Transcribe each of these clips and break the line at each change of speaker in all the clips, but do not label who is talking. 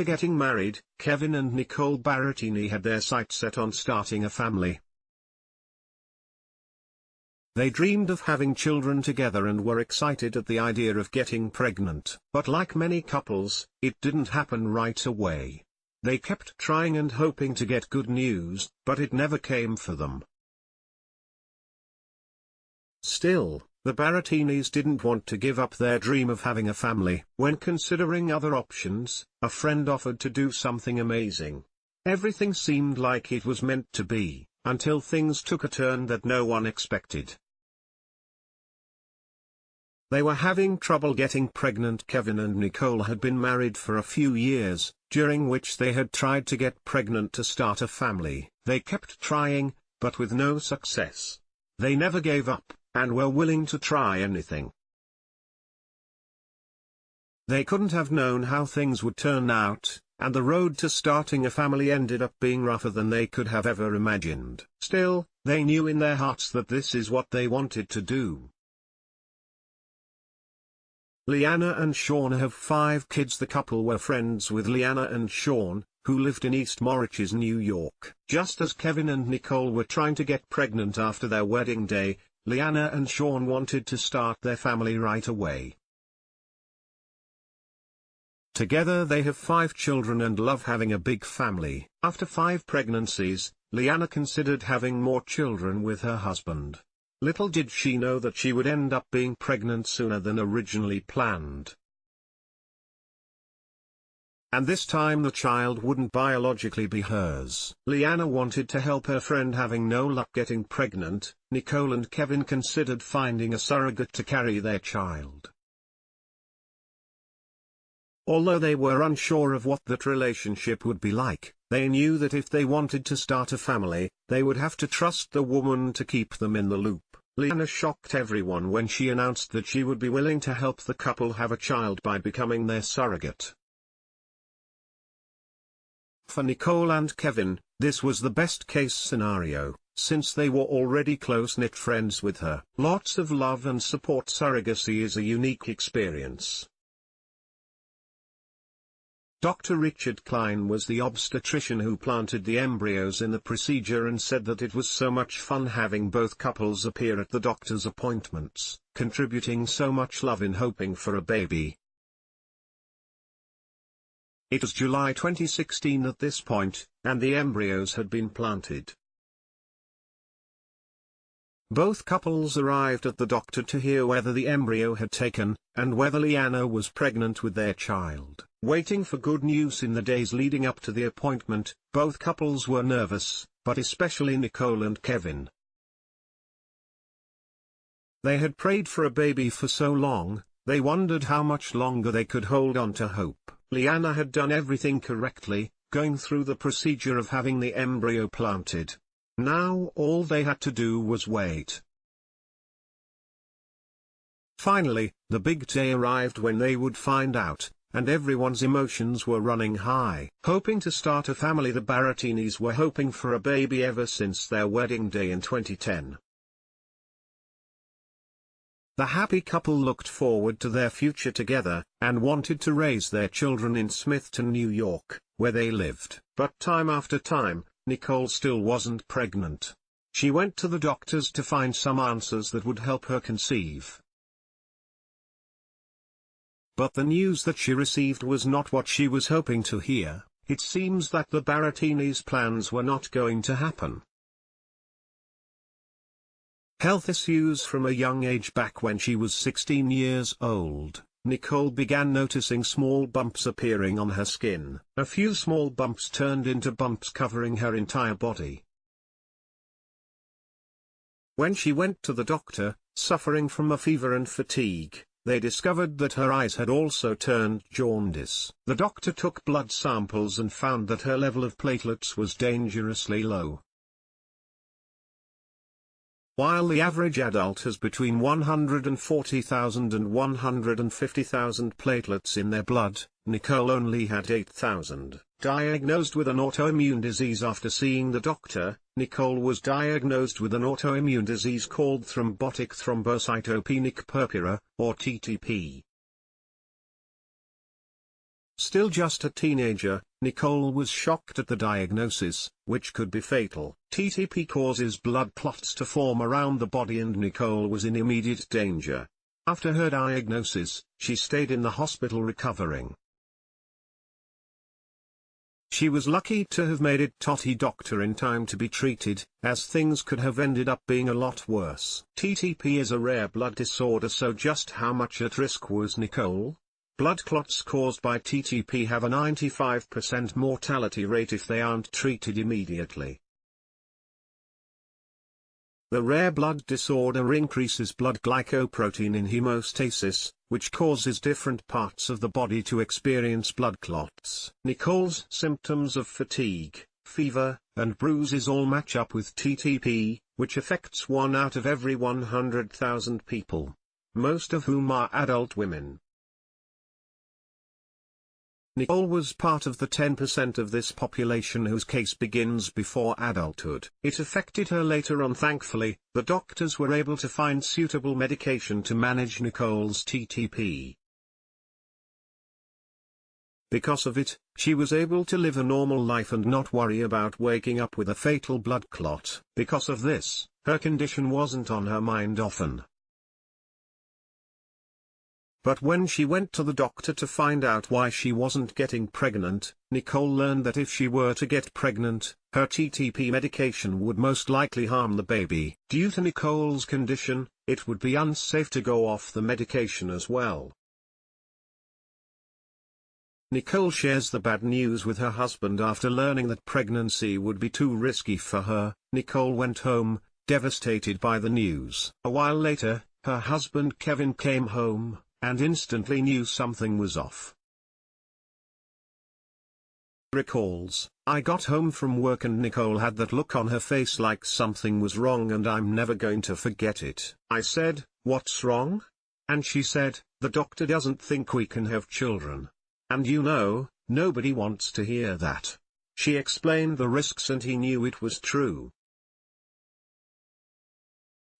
After getting married, Kevin and Nicole Barattini had their sights set on starting a family. They dreamed of having children together and were excited at the idea of getting pregnant. But like many couples, it didn't happen right away. They kept trying and hoping to get good news, but it never came for them. Still, the Barattinis didn't want to give up their dream of having a family. When considering other options, a friend offered to do something amazing. Everything seemed like it was meant to be, until things took a turn that no one expected. They were having trouble getting pregnant. Kevin and Nicole had been married for a few years, during which they had tried to get pregnant to start a family. They kept trying, but with no success. They never gave up, and were willing to try anything. They couldn't have known how things would turn out, and the road to starting a family ended up being rougher than they could have ever imagined. Still, they knew in their hearts that this is what they wanted to do. Leanna and Sean have 5 kids. The couple were friends with Leanna and Sean, who lived in East Moriches, New York. Just as Kevin and Nicole were trying to get pregnant after their wedding day, Leanna and Sean wanted to start their family right away. Together they have 5 children and love having a big family. After 5 pregnancies, Leanna considered having more children with her husband. Little did she know that she would end up being pregnant sooner than originally planned. And this time the child wouldn't biologically be hers. Leanna wanted to help her friend having no luck getting pregnant. Nicole and Kevin considered finding a surrogate to carry their child. Although they were unsure of what that relationship would be like, they knew that if they wanted to start a family, they would have to trust the woman to keep them in the loop. Leanna shocked everyone when she announced that she would be willing to help the couple have a child by becoming their surrogate. For Nicole and Kevin, this was the best-case scenario, since they were already close-knit friends with her. Lots of love and support. Surrogacy is a unique experience. Dr. Richard Klein was the obstetrician who planted the embryos in the procedure and said that it was so much fun having both couples appear at the doctor's appointments, contributing so much love in hoping for a baby. It was July 2016 at this point, and the embryos had been planted. Both couples arrived at the doctor to hear whether the embryo had taken, and whether Leanna was pregnant with their child. Waiting for good news in the days leading up to the appointment, both couples were nervous, but especially Nicole and Kevin. They had prayed for a baby for so long, they wondered how much longer they could hold on to hope. Leanna had done everything correctly, going through the procedure of having the embryo planted. Now all they had to do was wait. Finally, the big day arrived when they would find out, and everyone's emotions were running high. Hoping to start a family, the Barattinis were hoping for a baby ever since their wedding day in 2010. The happy couple looked forward to their future together, and wanted to raise their children in Smithton, New York, where they lived. But time after time, Nicole still wasn't pregnant. She went to the doctors to find some answers that would help her conceive. But the news that she received was not what she was hoping to hear. It seems that the Barattinis' plans were not going to happen. Health issues. From a young age. Back when she was 16 years old, Nicole began noticing small bumps appearing on her skin. A few small bumps turned into bumps covering her entire body. When she went to the doctor, suffering from a fever and fatigue, they discovered that her eyes had also turned jaundice. The doctor took blood samples and found that her level of platelets was dangerously low. While the average adult has between 140,000 and 150,000 platelets in their blood, Nicole only had 8,000. Diagnosed with an autoimmune disease. After seeing the doctor, Nicole was diagnosed with an autoimmune disease called thrombotic thrombocytopenic purpura, or TTP. Still just a teenager, Nicole was shocked at the diagnosis, which could be fatal. TTP causes blood clots to form around the body and Nicole was in immediate danger. After her diagnosis, she stayed in the hospital recovering. She was lucky to have made it to the doctor in time to be treated, as things could have ended up being a lot worse. TTP is a rare blood disorder, so just how much at risk was Nicole? Blood clots caused by TTP have a 95% mortality rate if they aren't treated immediately. The rare blood disorder increases blood glycoprotein in hemostasis, which causes different parts of the body to experience blood clots. Nicole's symptoms of fatigue, fever, and bruises all match up with TTP, which affects 1 out of every 100,000 people, most of whom are adult women. Nicole was part of the 10% of this population whose case begins before adulthood. It affected her later on. Thankfully, the doctors were able to find suitable medication to manage Nicole's TTP. Because of it, she was able to live a normal life and not worry about waking up with a fatal blood clot. Because of this, her condition wasn't on her mind often. But when she went to the doctor to find out why she wasn't getting pregnant, Nicole learned that if she were to get pregnant, her TTP medication would most likely harm the baby. Due to Nicole's condition, it would be unsafe to go off the medication as well. Nicole shares the bad news with her husband after learning that pregnancy would be too risky for her. Nicole went home, devastated by the news. A while later, her husband Kevin came home, and instantly knew something was off. Recalls, "I got home from work and Nicole had that look on her face like something was wrong, and I'm never going to forget it. I said, 'What's wrong?' And she said, 'The doctor doesn't think we can have children.' And you know, nobody wants to hear that." She explained the risks and he knew it was true.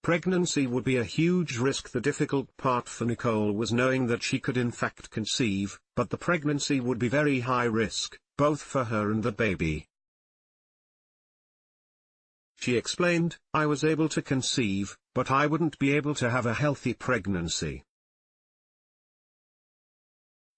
Pregnancy would be a huge risk. The difficult part for Nicole was knowing that she could in fact conceive, but the pregnancy would be very high risk, both for her and the baby. She explained, "I was able to conceive, but I wouldn't be able to have a healthy pregnancy.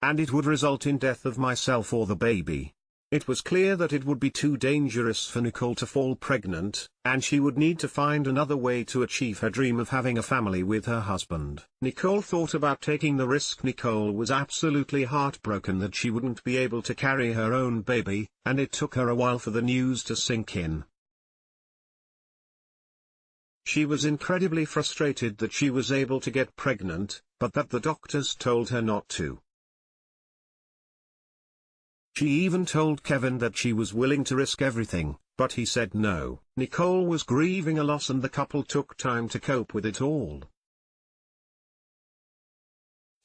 And it would result in death of myself or the baby." It was clear that it would be too dangerous for Nicole to fall pregnant, and she would need to find another way to achieve her dream of having a family with her husband. Nicole thought about taking the risk. Nicole was absolutely heartbroken that she wouldn't be able to carry her own baby, and it took her a while for the news to sink in. She was incredibly frustrated that she was able to get pregnant, but that the doctors told her not to. She even told Kevin that she was willing to risk everything, but he said no. Nicole was grieving a loss and the couple took time to cope with it all.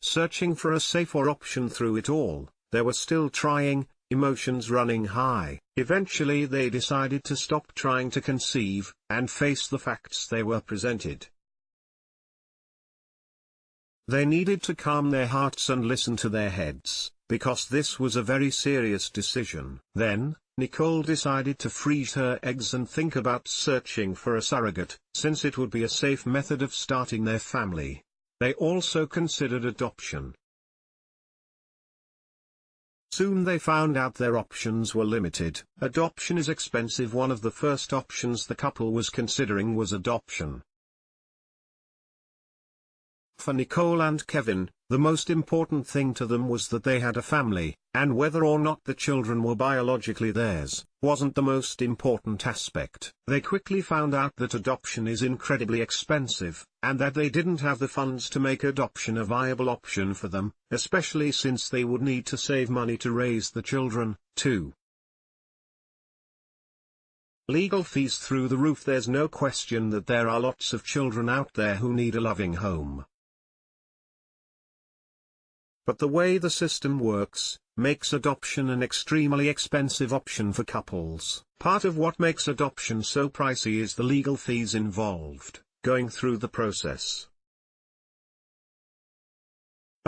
Searching for a safer option through it all, they were still trying, emotions running high. Eventually they decided to stop trying to conceive, and face the facts they were presented. They needed to calm their hearts and listen to their heads, because this was a very serious decision. Then, Nicole decided to freeze her eggs and think about searching for a surrogate, since it would be a safe method of starting their family. They also considered adoption. Soon they found out their options were limited. Adoption is expensive. One of the first options the couple was considering was adoption. For Nicole and Kevin, the most important thing to them was that they had a family, and whether or not the children were biologically theirs, wasn't the most important aspect. They quickly found out that adoption is incredibly expensive, and that they didn't have the funds to make adoption a viable option for them, especially since they would need to save money to raise the children, too. Legal fees through the roof. There's no question that there are lots of children out there who need a loving home. But the way the system works, makes adoption an extremely expensive option for couples. Part of what makes adoption so pricey is the legal fees involved, going through the process.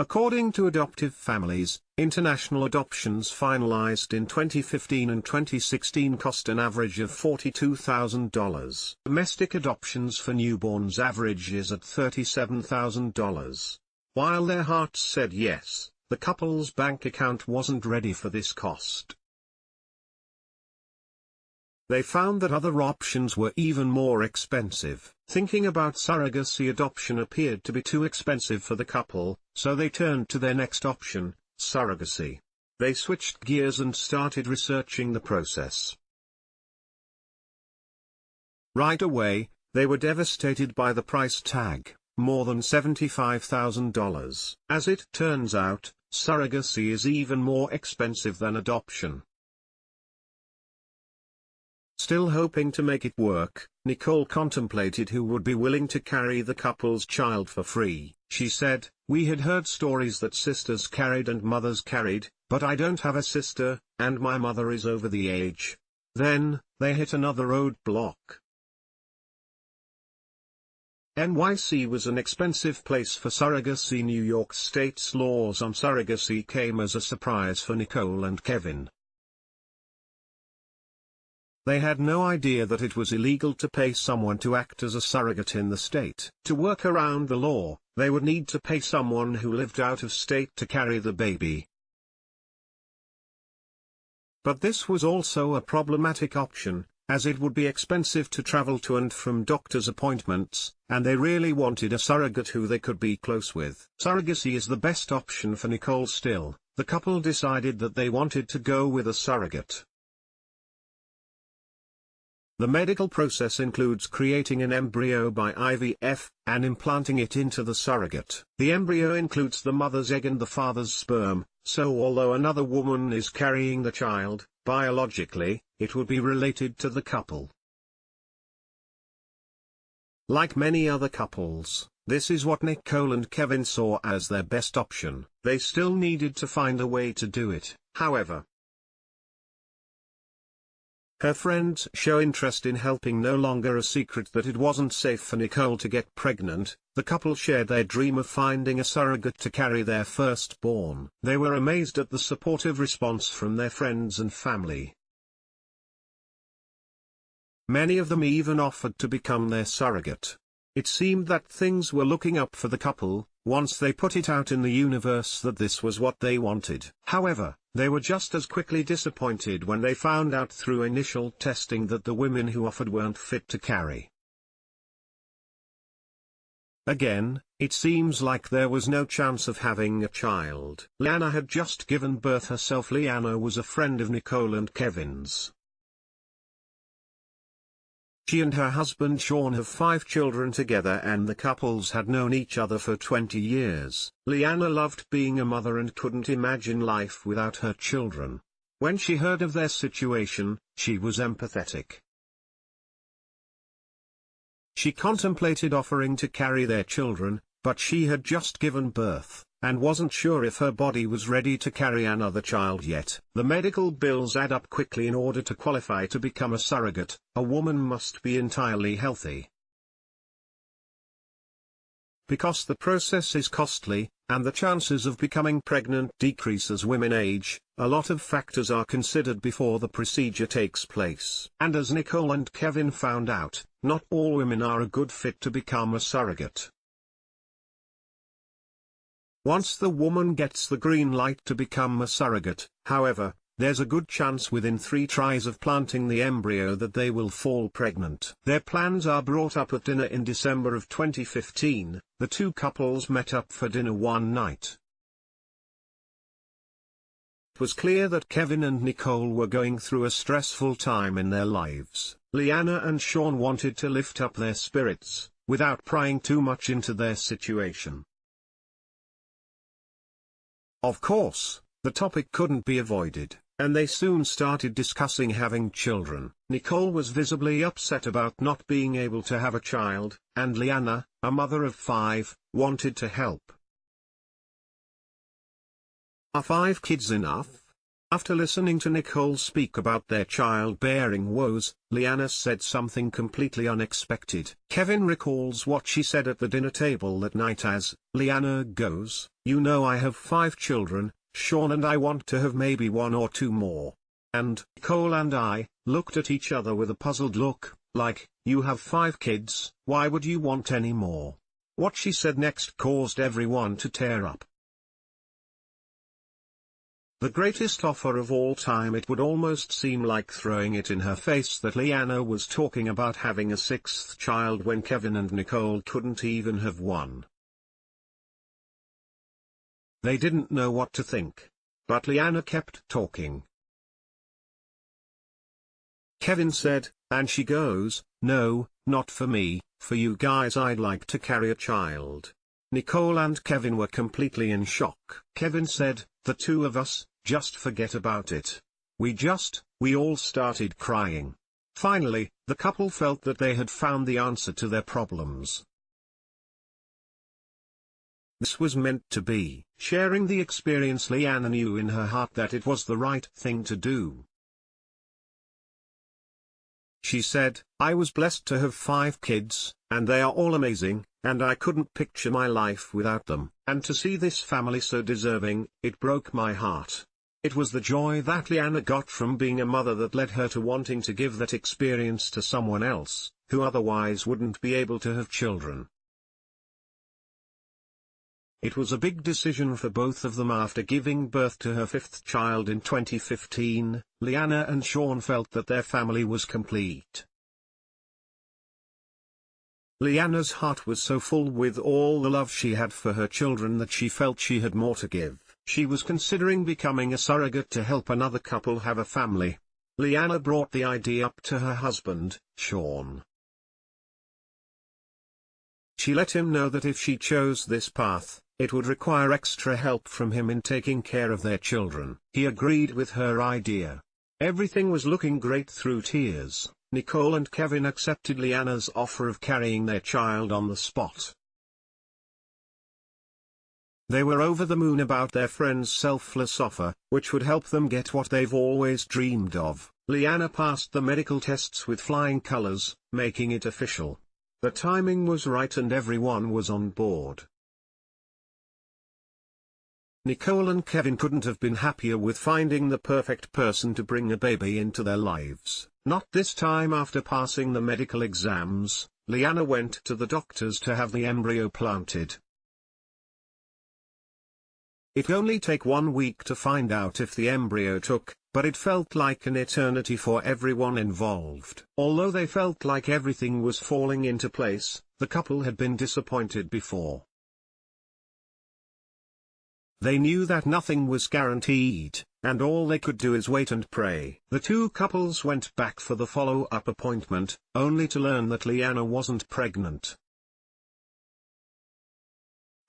According to Adoptive Families, international adoptions finalized in 2015 and 2016 cost an average of $42,000. Domestic adoptions for newborns averages at $37,000. While their hearts said yes, the couple's bank account wasn't ready for this cost. They found that other options were even more expensive. Thinking about surrogacy, adoption appeared to be too expensive for the couple, so they turned to their next option, surrogacy. They switched gears and started researching the process. Right away, they were devastated by the price tag, more than $75,000. As it turns out, surrogacy is even more expensive than adoption. Still hoping to make it work, Nicole contemplated who would be willing to carry the couple's child for free. She said, "We had heard stories that sisters carried and mothers carried, but I don't have a sister, and my mother is over the age." Then, they hit another roadblock. NYC was an expensive place for surrogacy. New York State's laws on surrogacy came as a surprise for Nicole and Kevin. They had no idea that it was illegal to pay someone to act as a surrogate in the state. To work around the law, they would need to pay someone who lived out of state to carry the baby. But this was also a problematic option, as it would be expensive to travel to and from doctor's appointments, and they really wanted a surrogate who they could be close with. Surrogacy is the best option for Nicole. Still, the couple decided that they wanted to go with a surrogate. The medical process includes creating an embryo by IVF, and implanting it into the surrogate. The embryo includes the mother's egg and the father's sperm, so although another woman is carrying the child, biologically, it would be related to the couple. Like many other couples, this is what Nicole and Kevin saw as their best option. They still needed to find a way to do it, however. Her friends show interest in helping. No longer a secret that it wasn't safe for Nicole to get pregnant, the couple shared their dream of finding a surrogate to carry their firstborn. They were amazed at the supportive response from their friends and family. Many of them even offered to become their surrogate. It seemed that things were looking up for the couple, once they put it out in the universe that this was what they wanted. However, they were just as quickly disappointed when they found out through initial testing that the women who offered weren't fit to carry. Again, it seems like there was no chance of having a child. Liana had just given birth herself. Liana was a friend of Nicole and Kevin's. She and her husband Sean have 5 children together, and the couples had known each other for 20 years. Liana loved being a mother and couldn't imagine life without her children. When she heard of their situation, she was empathetic. She contemplated offering to carry their children, but she had just given birth, and wasn't sure if her body was ready to carry another child yet. The medical bills add up quickly. In order to qualify to become a surrogate, a woman must be entirely healthy. Because the process is costly, and the chances of becoming pregnant decrease as women age, a lot of factors are considered before the procedure takes place. And as Nicole and Kevin found out, not all women are a good fit to become a surrogate. Once the woman gets the green light to become a surrogate, however, there's a good chance within 3 tries of planting the embryo that they will fall pregnant. Their plans are brought up at dinner in December of 2015. The two couples met up for dinner one night. It was clear that Kevin and Nicole were going through a stressful time in their lives. Liana and Sean wanted to lift up their spirits, without prying too much into their situation. Of course, the topic couldn't be avoided, and they soon started discussing having children. Nicole was visibly upset about not being able to have a child, and Liana, a mother of 5, wanted to help. Are 5 kids enough? After listening to Nicole speak about their childbearing woes, Leanna said something completely unexpected. Kevin recalls what she said at the dinner table that night as Leanna goes, "You know I have 5 children, Sean, and I want to have maybe 1 or 2 more." And Nicole and I looked at each other with a puzzled look, like, "You have 5 kids, why would you want any more?" What she said next caused everyone to tear up. The greatest offer of all time. It would almost seem like throwing it in her face that Leanna was talking about having a 6th child when Kevin and Nicole couldn't even have 1. They didn't know what to think. But Leanna kept talking. Kevin said, and she goes, "No, not for me, for you guys. I'd like to carry a child." Nicole and Kevin were completely in shock. Kevin said, "The 2 of us, just forget about it. We all started crying. Finally, the couple felt that they had found the answer to their problems. This was meant to be. Sharing the experience, Leanna knew in her heart that it was the right thing to do. She said, "I was blessed to have 5 kids, and they are all amazing, and I couldn't picture my life without them. And to see this family so deserving, it broke my heart." It was the joy that Leanna got from being a mother that led her to wanting to give that experience to someone else, who otherwise wouldn't be able to have children. It was a big decision for both of them. After giving birth to her 5th child in 2015, Leanna and Sean felt that their family was complete. Leanna's heart was so full with all the love she had for her children that she felt she had more to give. She was considering becoming a surrogate to help another couple have a family. Leanna brought the idea up to her husband, Sean. She let him know that if she chose this path, it would require extra help from him in taking care of their children. He agreed with her idea. Everything was looking great. Through tears, Nicole and Kevin accepted Leanna's offer of carrying their child on the spot. They were over the moon about their friend's selfless offer, which would help them get what they've always dreamed of. Leanna passed the medical tests with flying colors, making it official. The timing was right and everyone was on board. Nicole and Kevin couldn't have been happier with finding the perfect person to bring a baby into their lives. Not this time. After passing the medical exams, Leanna went to the doctors to have the embryo planted. It would only take 1 week to find out if the embryo took, but it felt like an eternity for everyone involved. Although they felt like everything was falling into place, the couple had been disappointed before. They knew that nothing was guaranteed, and all they could do is wait and pray. The 2 couples went back for the follow-up appointment, only to learn that Leanna wasn't pregnant.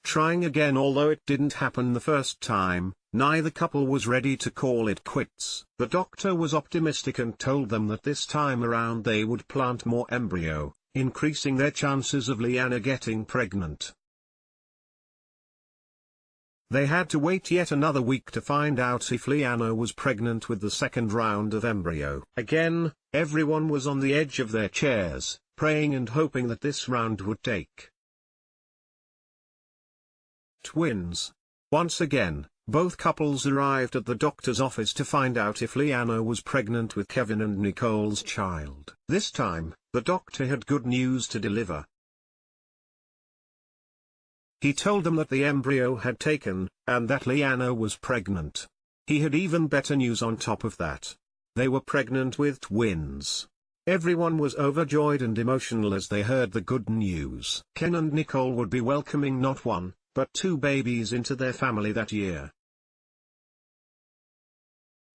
Trying again. Although it didn't happen the first time, neither couple was ready to call it quits. The doctor was optimistic and told them that this time around they would plant more embryo, increasing their chances of Leanna getting pregnant. They had to wait yet another week to find out if Leanna was pregnant with the 2nd round of embryo. Again, everyone was on the edge of their chairs, praying and hoping that this round would take. Twins. Once again, both couples arrived at the doctor's office to find out if Leanna was pregnant with Kevin and Nicole's child. This time, the doctor had good news to deliver. He told them that the embryo had taken, and that Leanna was pregnant. He had even better news on top of that. They were pregnant with twins. Everyone was overjoyed and emotional as they heard the good news. Ken and Nicole would be welcoming not 1, but 2 babies into their family that year.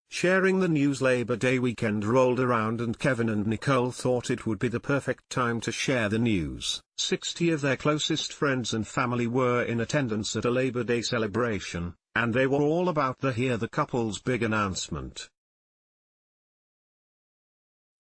Sharing the news, Labor Day weekend rolled around and Kevin and Nicole thought it would be the perfect time to share the news. 60 of their closest friends and family were in attendance at a Labor Day celebration, and they were all about to hear the couple's big announcement.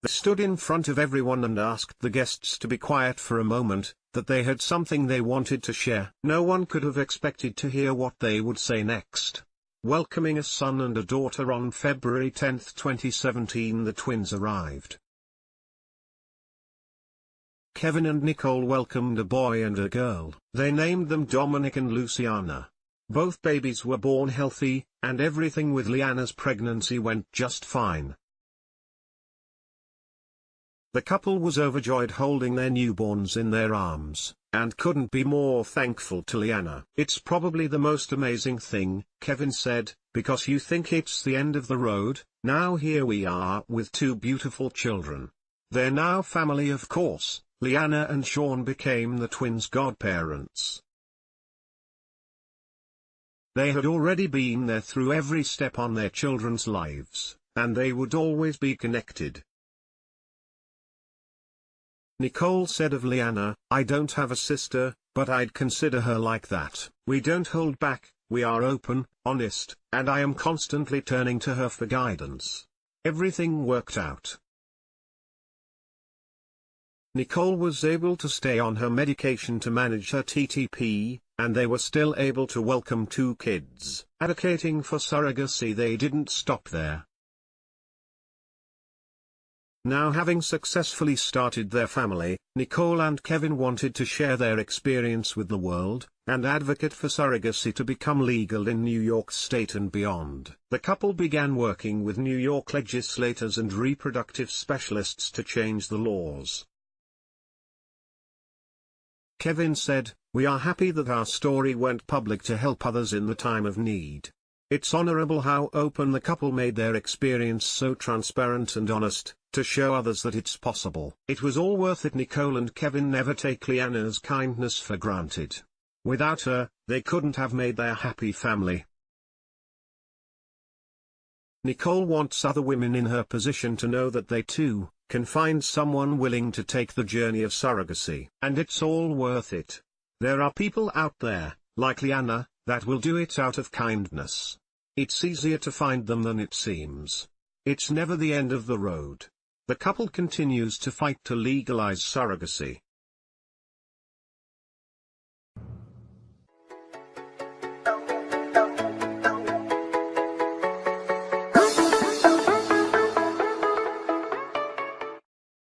They stood in front of everyone and asked the guests to be quiet for a moment, that they had something they wanted to share. No one could have expected to hear what they would say next. welcoming a son and a daughter. On February 10, 2017, the twins arrived. Kevin and Nicole welcomed a boy and a girl. They named them Dominic and Luciana. Both babies were born healthy, and everything with Liana's pregnancy went just fine. The couple was overjoyed holding their newborns in their arms, and couldn't be more thankful to Liana. "It's probably the most amazing thing," Kevin said, "because you think it's the end of the road. Now here we are with two beautiful children. They're now family, of course." Liana and Sean became the twins' godparents. They had already been there through every step on their children's lives, and they would always be connected. Nicole said of Liana, "I don't have a sister, but I'd consider her like that. We don't hold back, we are open, honest, and I am constantly turning to her for guidance. Everything worked out." Nicole was able to stay on her medication to manage her TTP, and they were still able to welcome two kids. Advocating for surrogacy, they didn't stop there. Now, having successfully started their family, Nicole and Kevin wanted to share their experience with the world, and advocate for surrogacy to become legal in New York State and beyond. The couple began working with New York legislators and reproductive specialists to change the laws. Kevin said, "We are happy that our story went public to help others in the time of need. It's honorable how open the couple made their experience, so transparent and honest, to show others that it's possible. It was all worth it." Nicole and Kevin never take Liana's kindness for granted. Without her, they couldn't have made their happy family. Nicole wants other women in her position to know that they too can find someone willing to take the journey of surrogacy. And it's all worth it. There are people out there, like Liana, that will do it out of kindness. It's easier to find them than it seems. It's never the end of the road. The couple continues to fight to legalize surrogacy.